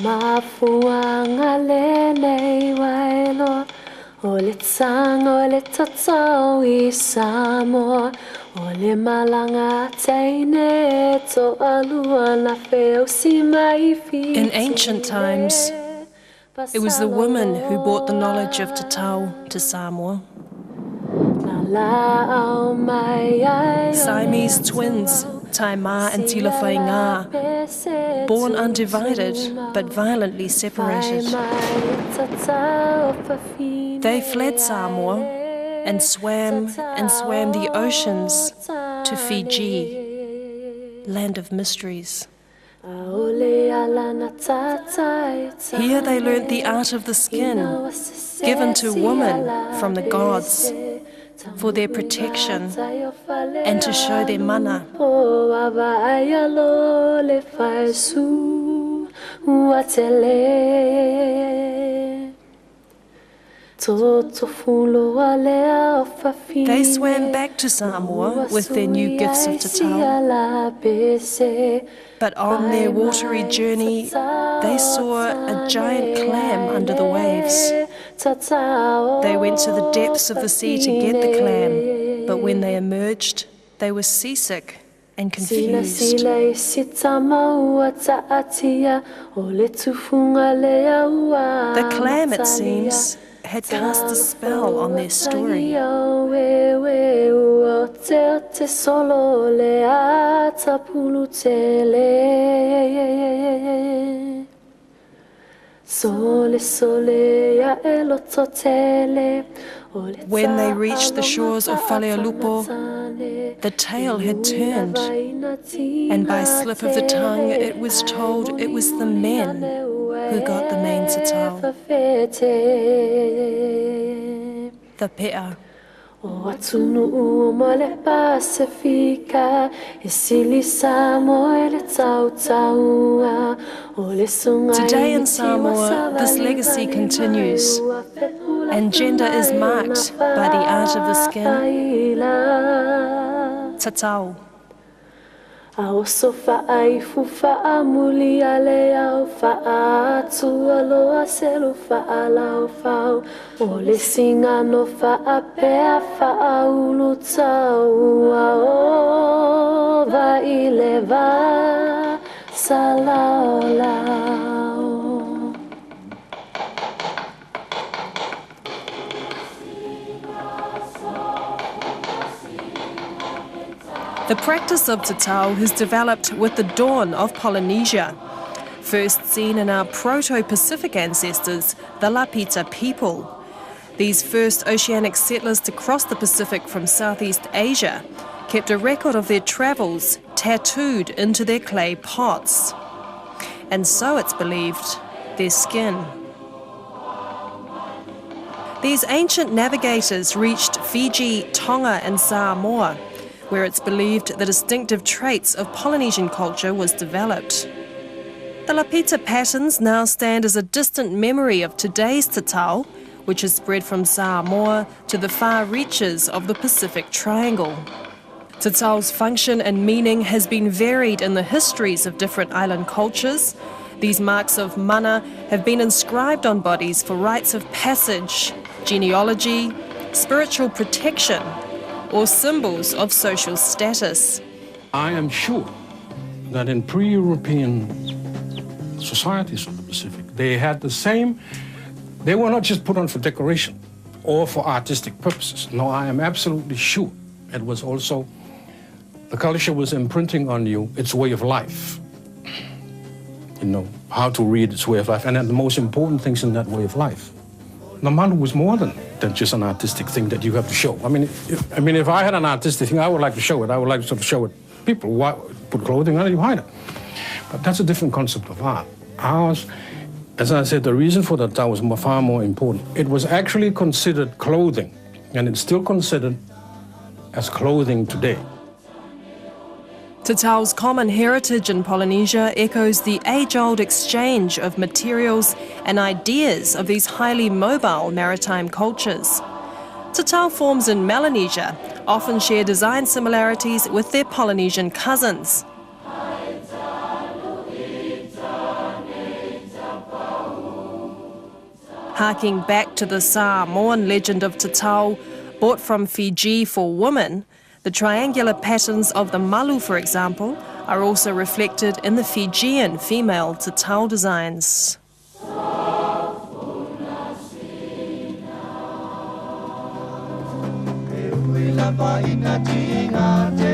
Mafuanga lele wailo ole tsang ole tatsau isamo ole malanga taine to alua na feo simaifi. In ancient times, it was the women who brought the knowledge of Tatau to Samoa. Siamese twins, Taima and Tilafainga, born undivided but violently separated. They fled Samoa and swam the oceans to Fiji, land of mysteries. Here they learnt the art of the skin, given to women from the gods, for their protection and to show their mana. They swam back to Samoa with their new gifts of Tatau. But on their watery journey, they saw a giant clam under the waves. They went to the depths of the sea to get the clam, but when they emerged, they were seasick and confused. The clam, it seems, had cast a spell on their story. When they reached the shores of Faleolupo, the tale had turned, and by slip of the tongue it was told it was the men who got the main Tatau. The Pea. Today in Samoa, this legacy continues, and gender is marked by the art of the skin. Tatau. Aoso fa'aifu fa'amuli alea fa'atu aloa selu fa'alau fa'u ole singano fa'apea fa'aulu tau ao va'ileva salaolau. The practice of Tatau has developed with the dawn of Polynesia, first seen in our proto-Pacific ancestors, the Lapita people. These first oceanic settlers to cross the Pacific from Southeast Asia kept a record of their travels tattooed into their clay pots. And so it's believed, their skin. These ancient navigators reached Fiji, Tonga and Samoa, where it's believed the distinctive traits of Polynesian culture was developed. The Lapita patterns now stand as a distant memory of today's Tatau, which has spread from Samoa to the far reaches of the Pacific Triangle. Tatau's function and meaning has been varied in the histories of different island cultures. These marks of mana have been inscribed on bodies for rites of passage, genealogy, spiritual protection, or symbols of social status. I am sure that in pre-European societies of the Pacific, they had the same, they were not just put on for decoration or for artistic purposes. No, I am absolutely sure it was also, the culture was imprinting on you its way of life. You know, how to read its way of life, and the most important things in that way of life. The mana was more than just an artistic thing that you have to show. I mean, if I had an artistic thing, I would like to show it. I would like to sort of show it. People put clothing on it, you hide it. But that's a different concept of art. Ours, as I said, the reason for that was far more important. It was actually considered clothing, and it's still considered as clothing today. Te Tao's common heritage in Polynesia echoes the age-old exchange of materials and ideas of these highly mobile maritime cultures. Te Tao forms in Melanesia often share design similarities with their Polynesian cousins. Harking back to the Samoan legend of Te Tao, brought from Fiji for women, the triangular patterns of the malu, for example, are also reflected in the Fijian female Te Tao designs.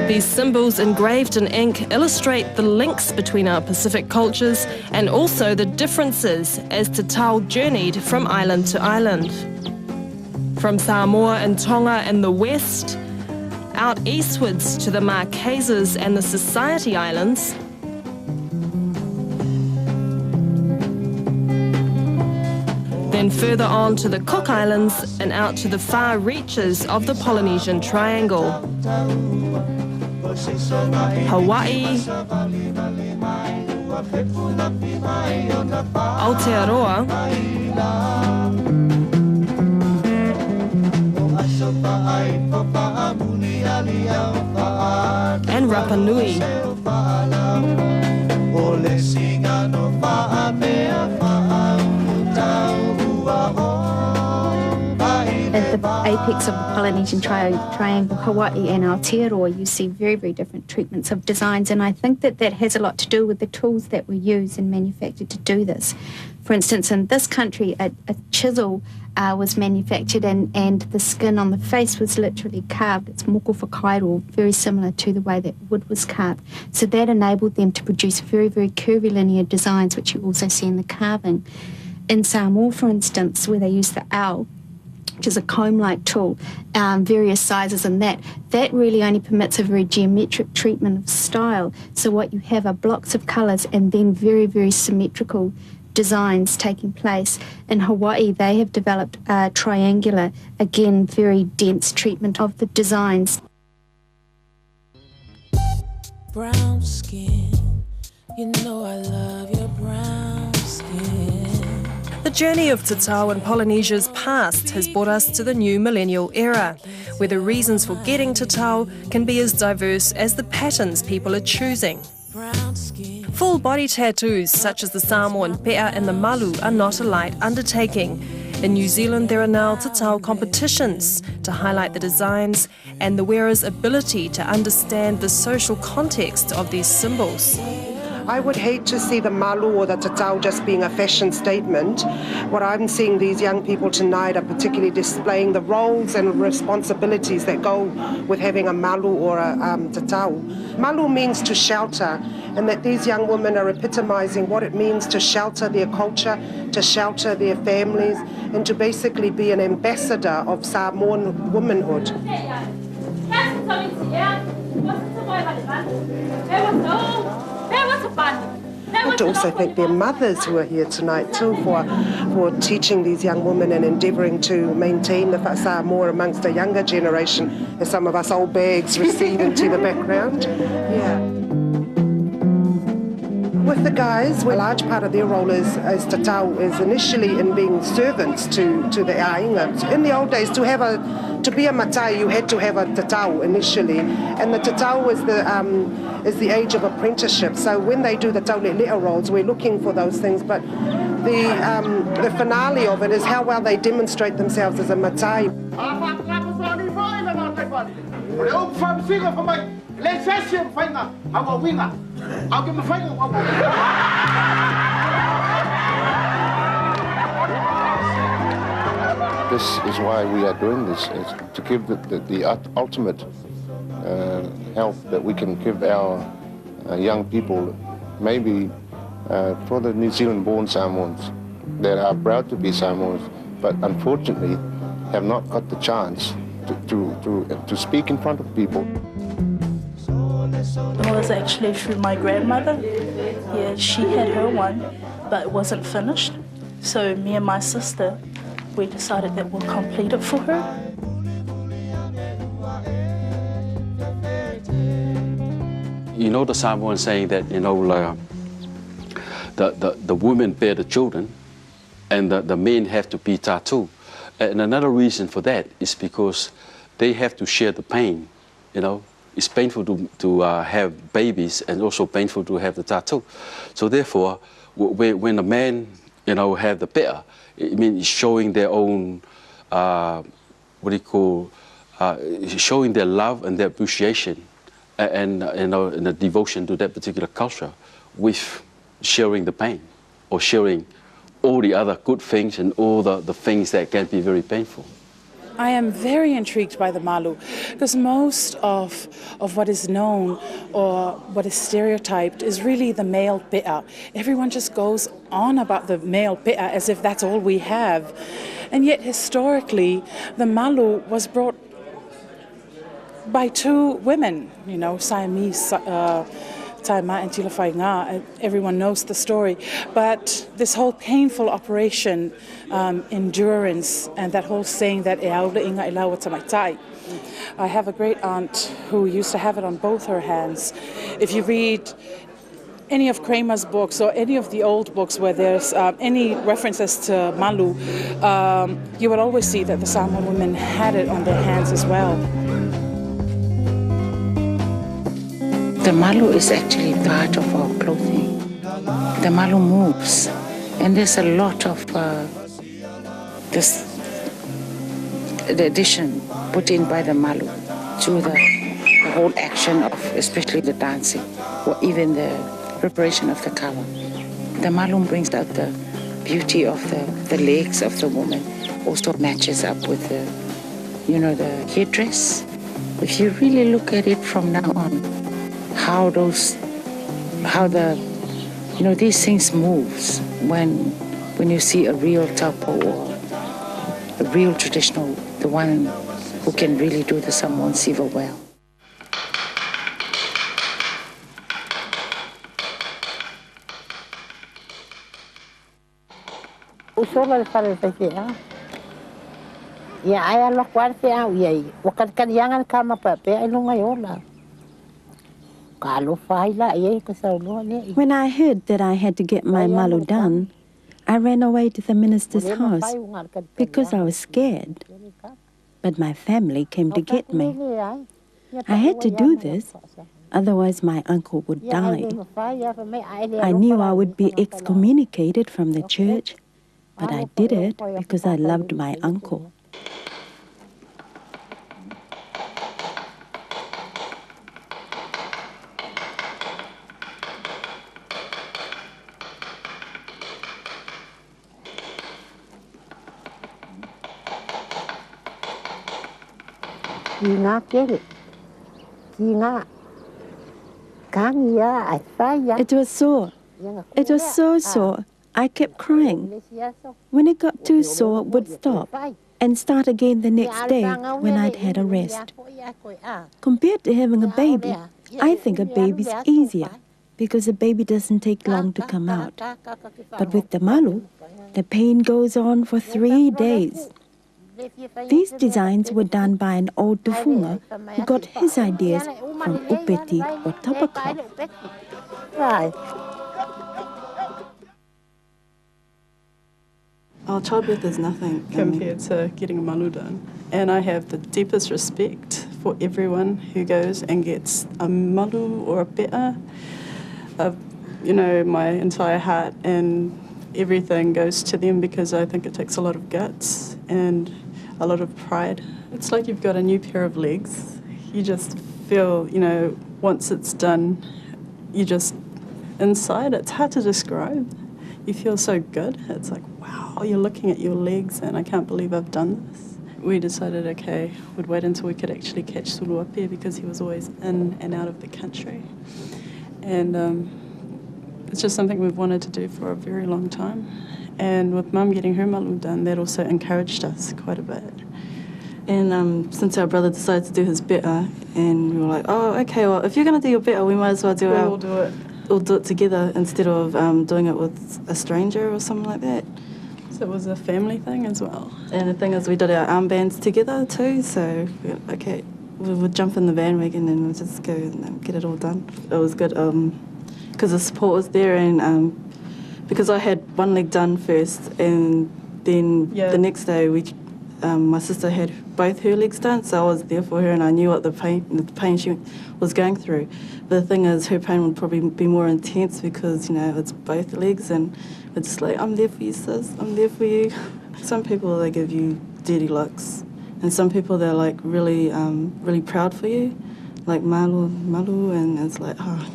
These symbols engraved in ink illustrate the links between our Pacific cultures and also the differences as Te Tao journeyed from island to island. From Samoa and Tonga in the west, out eastwards to the Marquesas and the Society Islands, then further on to the Cook Islands and out to the far reaches of the Polynesian Triangle. Hawaii, Aotearoa, and Rapa Nui. At the apex of the Polynesian Triangle, Hawaii and Aotearoa, you see very, very different treatments of designs, and I think that that has a lot to do with the tools that we use and manufactured to do this. For instance, in this country, a chisel was manufactured and the skin on the face was literally carved. It's moko whakairo, very similar to the way that wood was carved. So that enabled them to produce very, very curvilinear designs, which you also see in the carving. In Samoa, for instance, where they use the ao, which is a comb-like tool, various sizes in that really only permits a very geometric treatment of style. So what you have are blocks of colours and then very, very symmetrical designs taking place. In Hawaii, they have developed a triangular, again, very dense treatment of the designs. Brown skin, you know I love your brown skin. The journey of Te Tao in Polynesia's past has brought us to the new millennial era, where the reasons for getting Te Tao can be as diverse as the patterns people are choosing. Full body tattoos such as the Samoan pea and the malu are not a light undertaking. In New Zealand, there are now Te Tao competitions to highlight the designs and the wearer's ability to understand the social context of these symbols. I would hate to see the malu or the Te Tao just being a fashion statement. What I'm seeing these young people tonight are particularly displaying the roles and responsibilities that go with having a malu or a Te Tao. Malu means to shelter, and that these young women are epitomising what it means to shelter their culture, to shelter their families, and to basically be an ambassador of Samoan womanhood. I want to also thank their mothers who are here tonight too for teaching these young women and endeavouring to maintain the Samoa amongst the younger generation as some of us old bags recede into the background. Yeah. With the guys, a large part of their role as Te Tao is initially in being servants to the Ainga. In the old days, to be a matai, you had to have a Te Tao initially, and the Te Tao is the age of apprenticeship. So when they do the taule'elea roles, we're looking for those things, but the finale of it is how well they demonstrate themselves as a matai. This is why we are doing this, is to give the ultimate help that we can give our young people, maybe for the New Zealand-born Samoans that are proud to be Samoans, but unfortunately have not got the chance to speak in front of people. It was actually through my grandmother. Yeah, she had her one, but it wasn't finished. So me and my sister, we decided that we'll complete it for her. you know the Samoan saying that, you know, the women bear the children and the men have to be tattoo. And another reason for that is because they have to share the pain, you know. It's painful to have babies and also painful to have the tattoo. So therefore, when a man, you know, have the bear, it means showing their own, showing their love and their appreciation and, you know, and the devotion to that particular culture with sharing the pain or sharing all the other good things and all the things that can be very painful. I am very intrigued by the malu because most of what is known or what is stereotyped is really the male pi'a. Everyone just goes on about the male pi'a as if that's all we have. And yet historically, the malu was brought by two women, you know, Siamese, Taima and Tilawhai Ngā. Everyone knows the story. But this whole painful operation, endurance, and that whole saying that e aula inga e laua tamaitai. I have a great aunt who used to have it on both her hands. If you read any of Kramer's books or any of the old books where there's any references to malu, you would always see that the Samoan women had it on their hands as well. The malu is actually part of our clothing. The malu moves, and there's a lot of the addition put in by the malu to the whole action of especially the dancing or even the preparation of the kawa. The malu brings out the beauty of the legs of the woman, also matches up with the, you know, the headdress. If you really look at it from now on, how you know, these things moves when you see a real taupo or a real traditional, the one who can really do the Samoan siva well. Usola para fazer. Ya ai alo kwarte au ye. Wakat kadiangan kama pape ai lunga yola. When I heard that I had to get my malu done, I ran away to the minister's house because I was scared. But my family came to get me. I had to do this, otherwise my uncle would die. I knew I would be excommunicated from the church, but I did it because I loved my uncle. It was sore. It was so sore. I kept crying. When it got too sore, it would stop and start again the next day when I'd had a rest. Compared to having a baby, I think a baby's easier because a baby doesn't take long to come out. But with the malu, the pain goes on for 3 days. These designs were done by an old tufunga who got his ideas from upeti or tapaka. Childbirth is nothing compared to getting a malu done. And I have the deepest respect for everyone who goes and gets a malu or a pe'a. You know, my entire heart and everything goes to them because I think it takes a lot of guts and a lot of pride. It's like you've got a new pair of legs. You just feel, you know, once it's done, you just, inside, it's hard to describe. You feel so good. It's like, wow, you're looking at your legs and I can't believe I've done this. We decided, okay, we'd wait until we could actually catch Suluapia because he was always in and out of the country. And it's just something we've wanted to do for a very long time. And with Mum getting her malu done, that also encouraged us quite a bit. And since our brother decided to do his better, and we were like, oh, okay, well, if you're going to do your better, we might as well we'll do it. We'll do it together instead of doing it with a stranger or something like that. So it was a family thing as well. And the thing is, we did our armbands together too, so we were, okay, we would jump in the bandwagon and we'd just go and get it all done. It was good because the support was there, and because I had one leg done first, and then the next day my sister had both her legs done, so I was there for her, and I knew what the pain she was going through. But the thing is, her pain would probably be more intense because, you know, it's both legs, and it's just like, I'm there for you, sis, I'm there for you. Some people, they give you dirty looks, and some people, they're like really, really proud for you, like malu, and it's like, oh.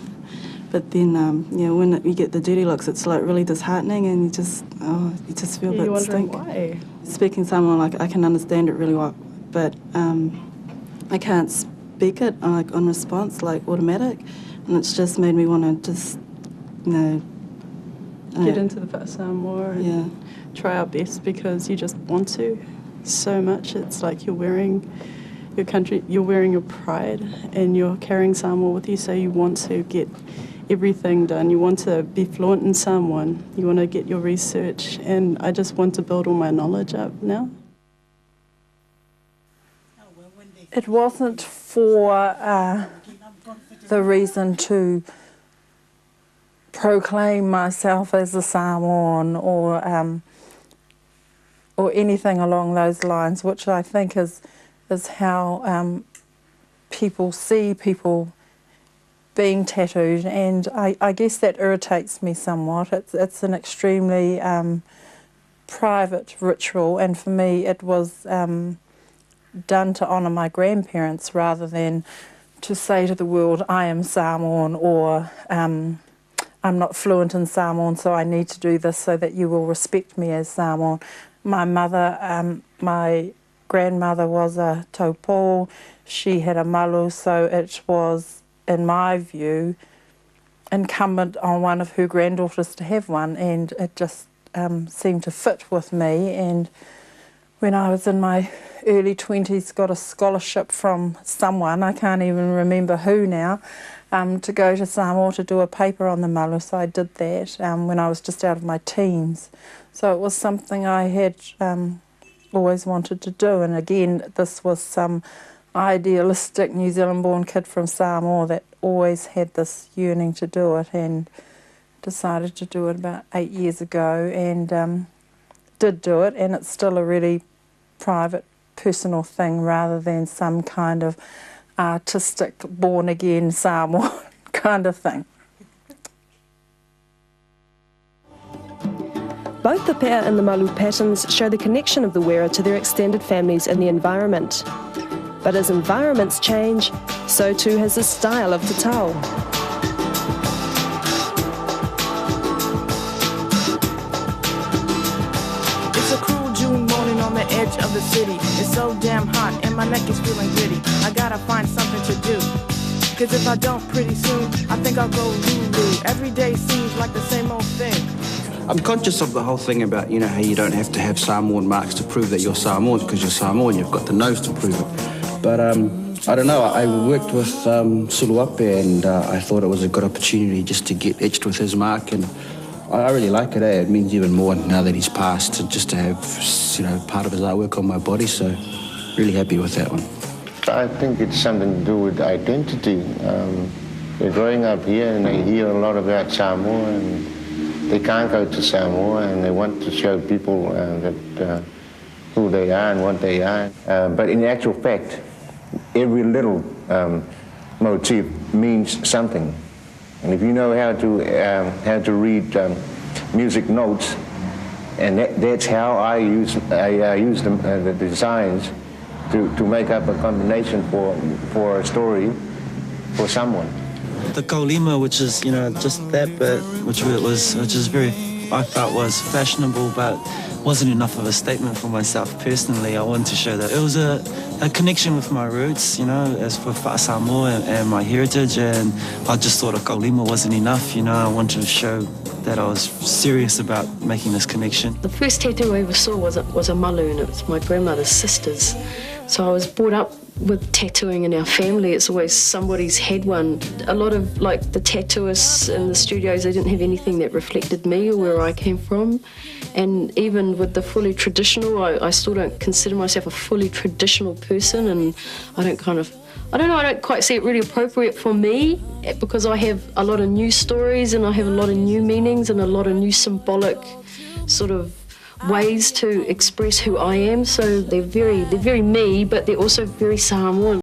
But then, you know, when you get the dirty looks, it's like really disheartening, and you just feel a bit stink. Why? Speaking Samoan, like, I can understand it really well, but I can't speak it like on response, like automatic, and it's just made me want to just, you know, get into the Whakasā more and try our best, because you just want to so much. It's like you're wearing your country, you're wearing your pride, and you're carrying Samoa with you, so you want to get everything done. You want to be fluent in Samoan. You want to get your research, and I just want to build all my knowledge up now. It wasn't for the reason to proclaim myself as a Samoan or anything along those lines, which I think is how people see people being tattooed, and I guess that irritates me somewhat. It's an extremely private ritual, and for me it was done to honour my grandparents rather than to say to the world, I am Samoan, or I'm not fluent in Samoan, so I need to do this so that you will respect me as Samoan. My mother, my grandmother was a taupo, she had a malu, so it was, in my view, incumbent on one of her granddaughters to have one, and it just seemed to fit with me. And when I was in my early 20s, got a scholarship from someone, I can't even remember who now, to go to Samoa to do a paper on the malu, so I did that when I was just out of my teens. So it was something I had always wanted to do, and again, this was some idealistic New Zealand-born kid from Samoa that always had this yearning to do it, and decided to do it about 8 years ago, and did do it, and it's still a really private, personal thing rather than some kind of artistic, born-again Samoan kind of thing. Both the pea and the malu patterns show the connection of the wearer to their extended families and the environment. But as environments change, so too has the style of the tau. It's a cruel June morning on the edge of the city. It's so damn hot and my neck is feeling gritty. I gotta find something to do, cause if I don't pretty soon, I think I'll go Lulu. Every day seems like the same old thing. I'm conscious of the whole thing about, you know, how you don't have to have Samoan marks to prove that you're Samoan, because you're Samoan, you've got the nose to prove it. But I don't know, I worked with Suluape, and I thought it was a good opportunity just to get etched with his mark, and I really like it, eh? It means even more now that he's passed, just to have, you know, part of his artwork on my body, so really happy with that one. I think it's something to do with identity. They're growing up here and they hear a lot about Samoa, and they can't go to Samoa, and they want to show people that who they are and what they are. But in actual fact, every little motif means something. And if you know how to read music notes, and that's how I use the designs to make up a combination for a story for someone. The kaulima, which is, you know, just that bit, which is very, I felt was fashionable, but wasn't enough of a statement for myself personally. I wanted to show that it was a connection with my roots, you know, as for Samoa and my heritage, and I just thought a kaulima wasn't enough, you know. I wanted to show that I was serious about making this connection. The first tattoo I ever saw was a malu, and it was my grandmother's sister's. So I was brought up with tattooing in our family, it's always somebody's had one. A lot of like the tattooists in the studios, they didn't have anything that reflected me or where I came from. And even with the fully traditional, I still don't consider myself a fully traditional person, and I don't quite see it really appropriate for me, because I have a lot of new stories and I have a lot of new meanings and a lot of new symbolic sort of ways to express who I am. So they're very me, but they're also very Samoan.